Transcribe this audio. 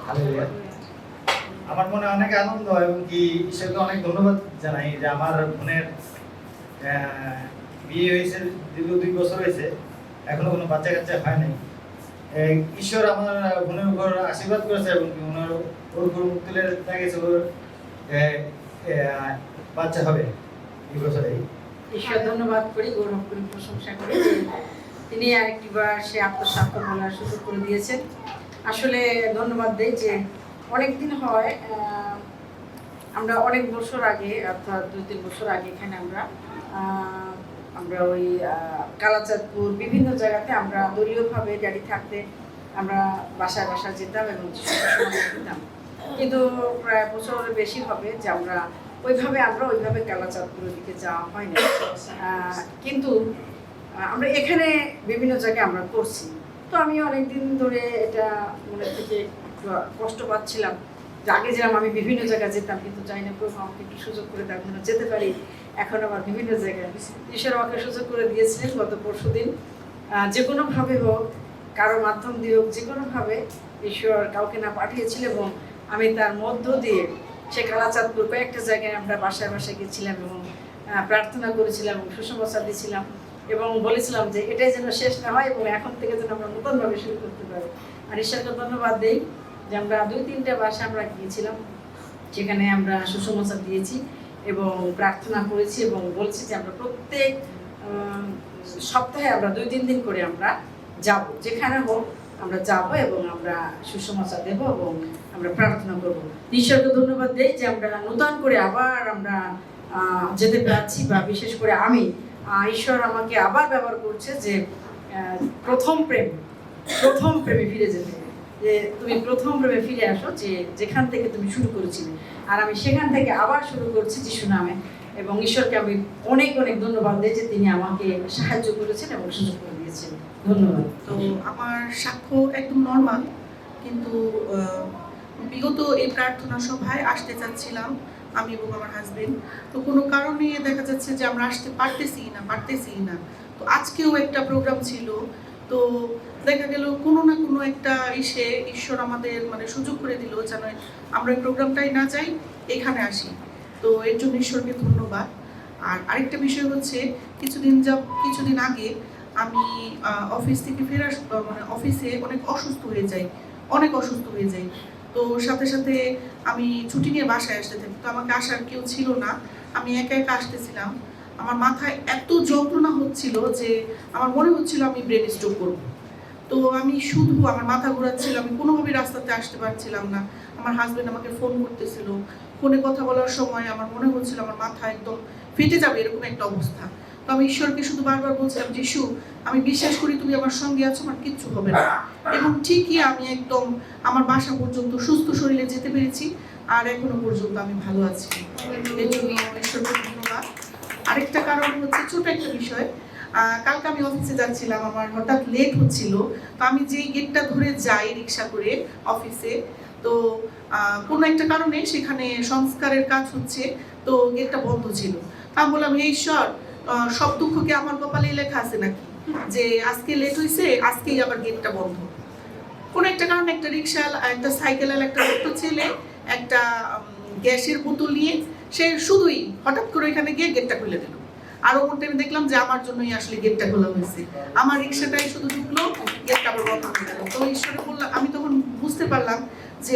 Hallelujah. আমার মনে অনেক আনন্দ এবং কি ঈশ্বরকে অনেক ধন্যবাদ জানাই যে আমার বোনের বিয়ে হয়েছে, দীর্ঘ 2 বছর হয়েছে, এখনো কোনো বাচ্চা কাচ্চা হয় নাই। ঈশ্বর আমার বোনের উপর আশীর্বাদ করেছে এবং কি ওনার ওর উপর মুখ তুলে দেখেছে ওর বাচ্চা হবে এই বছরেই। ঈশ্বর ধন্যবাদ করি, গৌরব করি, প্রশংসা করি যে তিনি আরেকটিবার সে আত্মসাক্ষর বলার সুযোগ করে দিয়েছেন। আসলে ধন্যবাদ দেই যে অনেকদিন হয়, আমরা অনেক বছর আগে অর্থাৎ 2-3 বছর আগে এখানে আমরা ওই কালাচাঁদপুর বিভিন্ন জায়গাতে আমরা দলীয়ভাবে গাড়ি থাকতে আমরা বাসায় বাসায় যেতাম এবং দিতাম, কিন্তু প্রায় বছরের বেশি হবে যে আমরা ওইভাবে কালাচাঁদপুরের দিকে যাওয়া হয় না। কিন্তু আমরা এখানে বিভিন্ন জায়গায় আমরা করছি। তো আমি অনেকদিন ধরে এটা মনে থেকে কষ্ট পাচ্ছিলাম যে আগে যেরকম আমি বিভিন্ন জায়গায় যেতাম, কিন্তু জানি না প্রভু আমাকে একটু সুযোগ করে দেওয়ার জন্য যেতে পারি এখন আবার বিভিন্ন জায়গায়। ঈশ্বর আমাকে সুযোগ করে দিয়েছিলেন গত পরশুদিন। যে কোনোভাবে হোক, কারো মাধ্যম দিয়ে হোক, যে কোনোভাবে ঈশ্বর কাউকে না পাঠিয়েছিল এবং আমি তার মধ্য দিয়ে সে কালাচাঁদপুর কয়েকটা জায়গায় আমরা বাসায় বাসায় গেছিলাম এবং প্রার্থনা করেছিলাম এবং সুসমাচার দিয়েছিলাম এবং বলেছিলাম যে এটাই যেন শেষ না হয় এবং এখন থেকে যেন আমরা নতুনভাবে শুরু করতে পারি। আর ঈশ্বরকে ধন্যবাদ দেই যে আমরা 2-3টা বাসায় আমরা গিয়েছিলাম, যেখানে আমরা সুসমাচার দিয়েছি এবং প্রার্থনা করেছি এবং বলছি যে আমরা প্রত্যেক সপ্তাহে আমরা 2-3 দিন করে আমরা যাব, যেখানে হোক আমরা যাব এবং আমরা সুসমাচার দেব এবং আমরা প্রার্থনা করব। ঈশ্বরকে ধন্যবাদ দেই যে আমরা নতুন করে আবার আমরা যেতে পারছি, বা বিশেষ করে আমি ঈশ্বর আমাকে আবার ব্যবহার করছে যে প্রথম প্রেমে ফিরে যেতে, যে তুমি প্রথম প্রেমে ফিরে আসো, যে যেখান থেকে তুমি শুরু করেছিলে। আর আমি সেখান থেকে আবার শুরু করছি যিশু নামে এবং ঈশ্বরকে আমি অনেক অনেক ধন্যবাদ দিই যে তিনি আমাকে সাহায্য করেছেন এবং সুযোগ করে দিয়েছেন। ধন্যবাদ। তো আমার সাক্ষ্য একদম নর্মাল, কিন্তু বিগত এই প্রার্থনা সভায় আসতে চাচ্ছিলাম আমি এবং আমার হাজবেন্ড। তো কোনো কারণে দেখা যাচ্ছে যে আমরা আসতে পারতেছি না। তো আজকেও একটা প্রোগ্রাম ছিল, তো দেখা গেল কোনো না কোনো একটা ঈশ্বর আমাদের সুযোগ করে দিল যেন আমরা এই প্রোগ্রামটাই না যাই, এখানে আসি। তো এর জন্য ঈশ্বরকে ধন্যবাদ। আর আরেকটা বিষয় হচ্ছে, কিছুদিন আগে আমি অফিস থেকে ফেরার অফিসে অনেক অসুস্থ হয়ে যাই। তো সাথে সাথে আমি ছুটি নিয়ে বাসায় আসতে থাকি। তো আমাকে আসার কেউ ছিল না, আমি একা আসতেছিলাম। আমার মাথায় এত যন্ত্রণা হচ্ছিল যে আমার মনে হচ্ছিল আমি ব্রেন স্ট্রোক করব। তো আমি শুধু আমার মাথা ঘোরাচ্ছিল, আমি কোনোভাবে রাস্তাতে আসতে পারছিলাম না। আমার হাজবেন্ড আমাকে ফোন করতেছিল, ফোনে কথা বলার সময় আমার মনে হচ্ছিল আমার মাথা একদম ফেটে যাবে, এরকম একটা অবস্থা। তো আমি ঈশ্বরকে শুধু বারবার বলছিলাম, যিশু আমি বিশ্বাস করি তুমি আমার সঙ্গে আছো, আমার কিচ্ছু হবে না। এবং ঠিকই আমি একদম আমার বাসা পর্যন্ত সুস্থ শরীরে যেতে পেরেছি, আর এখনো পর্যন্ত আমি ভালো আছি। এর জন্য ঈশ্বরকে ধন্যবাদ। আরেকটা কারণ হচ্ছে, ছোট একটা বিষয়, কালকে আমি অফিসে যাচ্ছিলাম, আমার হঠাৎ লেট হচ্ছিল। তো আমি যেই গেটটা ধরে যাই রিক্সা করে অফিসে, তো কোনো একটা কারণে সেখানে সংস্কারের কাজ হচ্ছে, তো গেটটা বন্ধ ছিল। আমি বললাম, হে ঈশ্বর, সব দুঃখ কি আমার কপালেই লেখা আছে নাকি, যে আজকে লেট হয়েছে, আজকেই আবার গেটটা বন্ধ। কোনো একটা কারণে একটা রিক্সা, একটা সাইকেল, একটা ছোট্ট ছেলে একটা গ্যাসের বোতল নিয়ে সে শুধুই হঠাৎ করে এখানে গিয়ে গেটটা খুলে দিল। আর ওর টাইমে দেখলাম যে আমার জন্যই আসলে গেটটা খোলা হয়েছে, আমার রিক্সাটাই শুধু ঢুকলো, গেটটা আবার বন্ধ হয়ে গেল। তো ঈশ্বরে বললাম, আমি তখন বুঝতে পারলাম যে